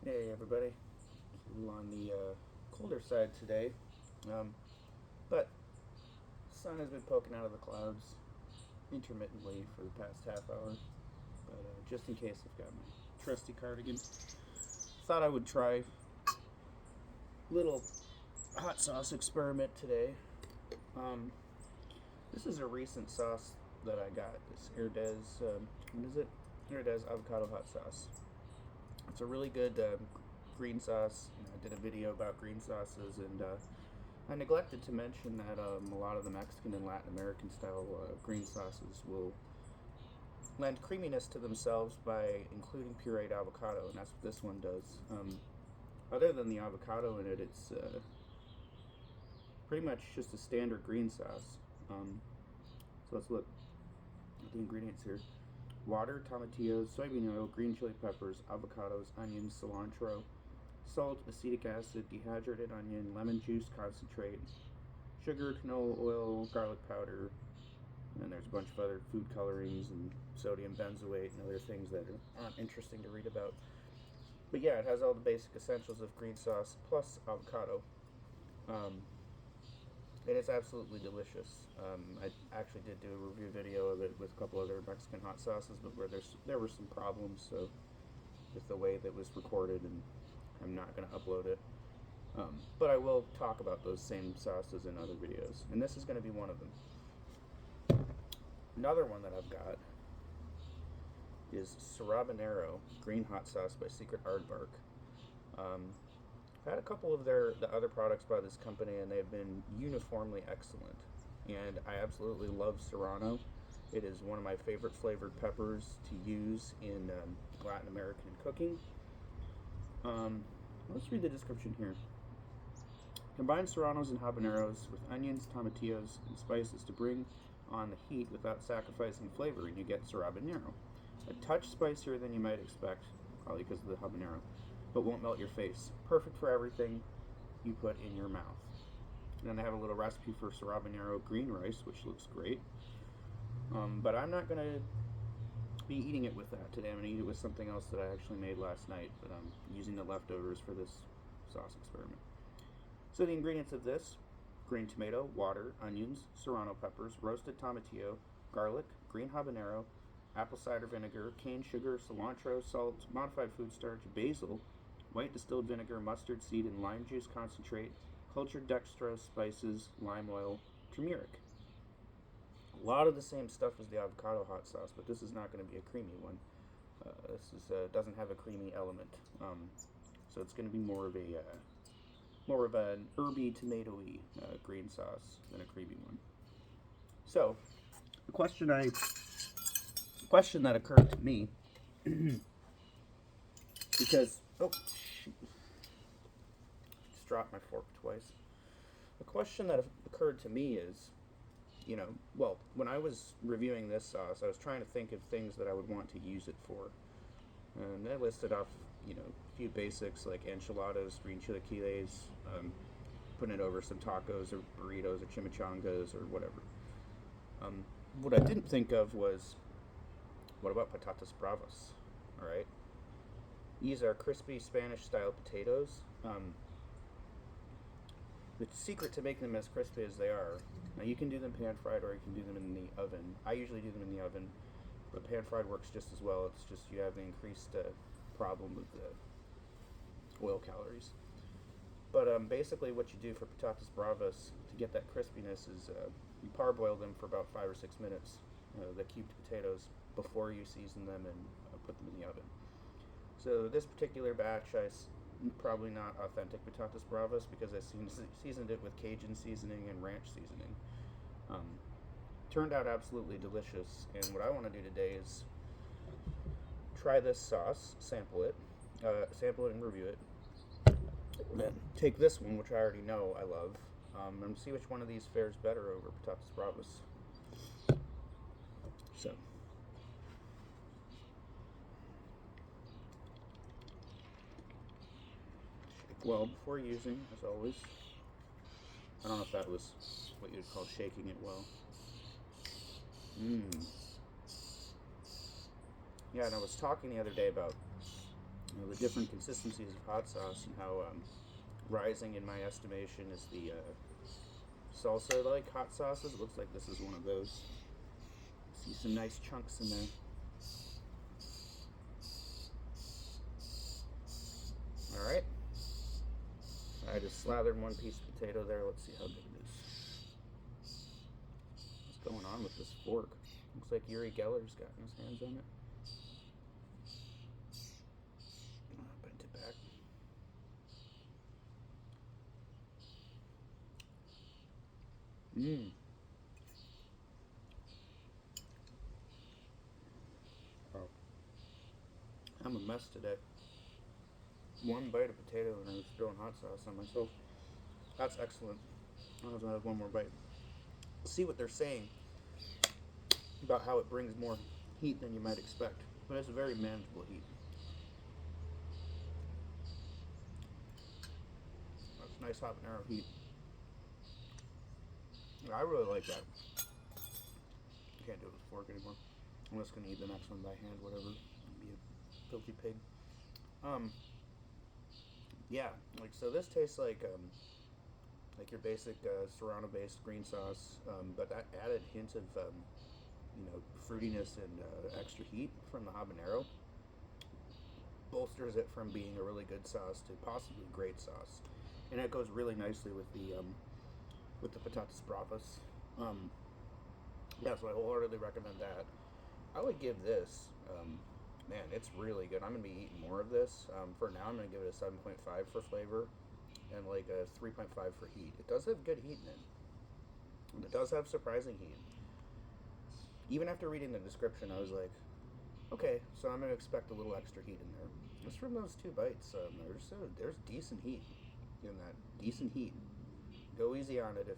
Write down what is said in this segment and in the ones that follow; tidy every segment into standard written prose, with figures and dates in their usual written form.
Hey everybody, a little on the colder side today, but sun has been poking out of the clouds intermittently for the past half hour. But just in case, I've got my trusty cardigan. Thought I would try a little hot sauce experiment today. Um, this is a recent sauce that I got. This Herdez, what is it? Herdez avocado hot sauce. It's a really good green sauce. I did a video about green sauces, and I neglected to mention that a lot of the Mexican and Latin American style green sauces will lend creaminess to themselves by including pureed avocado, and that's what this one does. Other than the avocado in it, it's pretty much just a standard green sauce. So let's look at the ingredients here. Water, tomatillos, soybean oil, green chili peppers, avocados, onions, cilantro, salt, acetic acid, dehydrated onion, lemon juice concentrate, sugar, canola oil, garlic powder, and there's a bunch of other food colorings and sodium benzoate and other things that aren't interesting to read about. But yeah, it has all the basic essentials of green sauce plus avocado. And it's absolutely delicious. I actually did do a review video of it with a couple other Mexican hot sauces, but where there were some problems with the way that it was recorded, and I'm not going to upload it. But I will talk about those same sauces in other videos, and this is going to be one of them. Another one that I've got is Serrabenaro green hot sauce by Secret Aardvark. I've had a couple of the other products by this company, and they've been uniformly excellent. And I absolutely love Serrano. It is one of my favorite flavored peppers to use in Latin American cooking. Let's read the description here. Combine serranos and habaneros with onions, tomatillos, and spices to bring on the heat without sacrificing flavor, and you get Serrabenaro. A touch spicier than you might expect, probably because of the habanero, but won't melt your face. Perfect for everything you put in your mouth. And then they have a little recipe for Serrabenaro green rice, which looks great. But I'm not going to be eating it with that today. I'm going to eat it with something else that I actually made last night, but I'm using the leftovers for this sauce experiment. So the ingredients of this: green tomato, water, onions, serrano peppers, roasted tomatillo, garlic, green habanero, apple cider vinegar, cane sugar, cilantro, salt, modified food starch, basil, white distilled vinegar, mustard seed, and lime juice concentrate, cultured dextrose, spices, lime oil, turmeric. A lot of the same stuff as the avocado hot sauce, but this is not going to be a creamy one. This doesn't have a creamy element, so it's going to be more of an herby, tomatoey green sauce than a creamy one. So, the question that occurred to me, because shoot, just dropped my fork twice. The question that occurred to me is, when I was reviewing this sauce, I was trying to think of things that I would want to use it for. And I listed off, a few basics like enchiladas, green chilaquiles, putting it over some tacos or burritos or chimichangas or whatever. What I didn't think of was, what about patatas bravas? All right. These are crispy Spanish-style potatoes. The secret to making them as crispy as they are, now you can do them pan-fried or you can do them in the oven. I usually do them in the oven, but pan-fried works just as well. It's just you have the increased problem with the oil calories. But basically what you do for patatas bravas to get that crispiness is you parboil them for about 5 or 6 minutes, the cubed potatoes, before you season them and put them in the oven. So this particular batch, probably not authentic patatas bravas because I seasoned it with Cajun seasoning and ranch seasoning. Turned out absolutely delicious, and what I want to do today is try this sauce, sample it and review it. Then take this one, which I already know I love, and see which one of these fares better over patatas bravas. So. Well, before using, as always, I don't know if that was what you'd call shaking it well. Yeah, and I was talking the other day about the different consistencies of hot sauce and how rising in my estimation is the salsa-like hot sauces. It looks like this is one of those. See some nice chunks in there. Alright. I just slathered one piece of potato there. Let's see how good it is. What's going on with this fork? Looks like Uri Geller's gotten his hands on it. Bent it back. Oh. I'm a mess today. One bite of potato and I was throwing hot sauce on myself. That's excellent. I'll have to have one more bite. See what they're saying about how it brings more heat than you might expect, but it's a very manageable heat. That's nice habanero heat. I really like that. Can't do it with a fork anymore. I'm just gonna eat the next one by hand, whatever. I'd be a filthy pig. Yeah, like so. This tastes like your basic Serrano-based green sauce, but that added hint of fruitiness and extra heat from the habanero bolsters it from being a really good sauce to possibly great sauce, and it goes really nicely with the Patatas Bravas. Yeah, so I wholeheartedly recommend that. I would give this, man, it's really good. I'm going to be eating more of this. For now, I'm going to give it a 7.5 for flavor and like a 3.5 for heat. It does have good heat in it. And it does have surprising heat. Even after reading the description, I was like, okay, so I'm going to expect a little extra heat in there. Just from those 2 bites, there's decent heat in that. Decent heat. Go easy on it if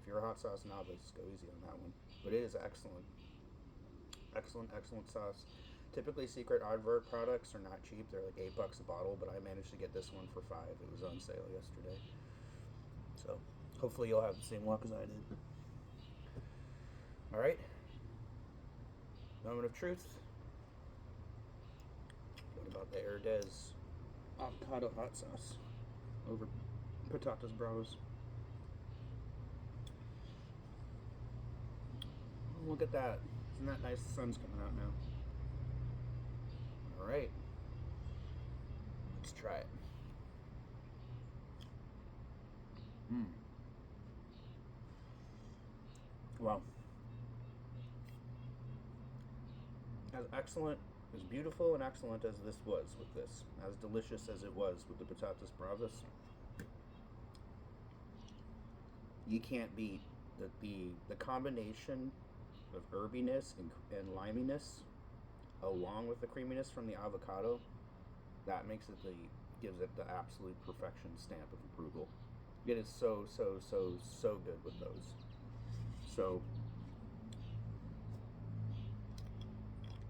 you're a hot sauce novice. Go easy on that one. But it is excellent. Excellent sauce. Typically, Secret Aardvark products are not cheap. They're like $8 a bottle, but I managed to get this one for $5. It was on sale yesterday. So, hopefully you'll have the same luck as I did. Alright. Moment of truth. What about the Herdez avocado hot sauce over Patatas Bravas? Look at that. Isn't that nice? The sun's coming out now. Alright. Let's try it. Wow. As excellent, as beautiful and excellent as this was with this, as delicious as it was with the Patatas Bravas, you can't beat the combination of herbiness and liminess along with the creaminess from the avocado. That gives it the absolute perfection stamp of approval. It is so good with those. So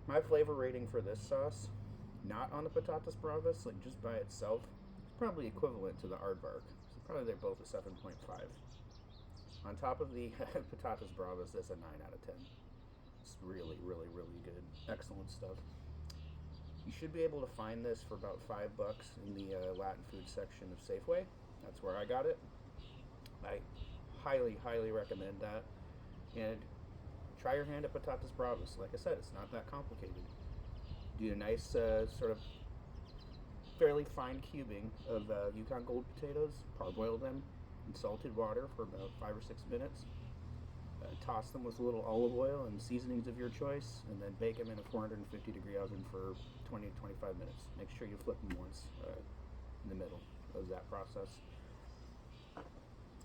my flavor rating for this sauce, not on the Patatas Bravas, like just by itself, is probably equivalent to the Aardvark. So probably they're both a 7.5. On top of the Patatas Bravas, that's a 9 out of 10. It's really good. Excellent stuff. You should be able to find this for about $5 in the Latin food section of Safeway. That's where I got it. I highly recommend that. And try your hand at Patatas Bravas. Like I said, it's not that complicated. Do a nice sort of fairly fine cubing of Yukon Gold potatoes. Parboil them in salted water for about 5 or 6 minutes. Toss them with a little olive oil and seasonings of your choice, and then bake them in a 450-degree oven for 20 to 25 minutes. Make sure you flip them once in the middle of that process.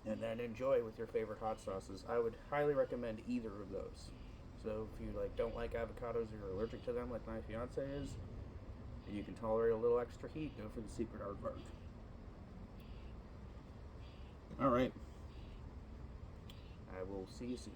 And then enjoy with your favorite hot sauces. I would highly recommend either of those. So if you don't like avocados or you're allergic to them like my fiance is, and you can tolerate a little extra heat, go for the Secret Aardvark. Alright. I will see you soon.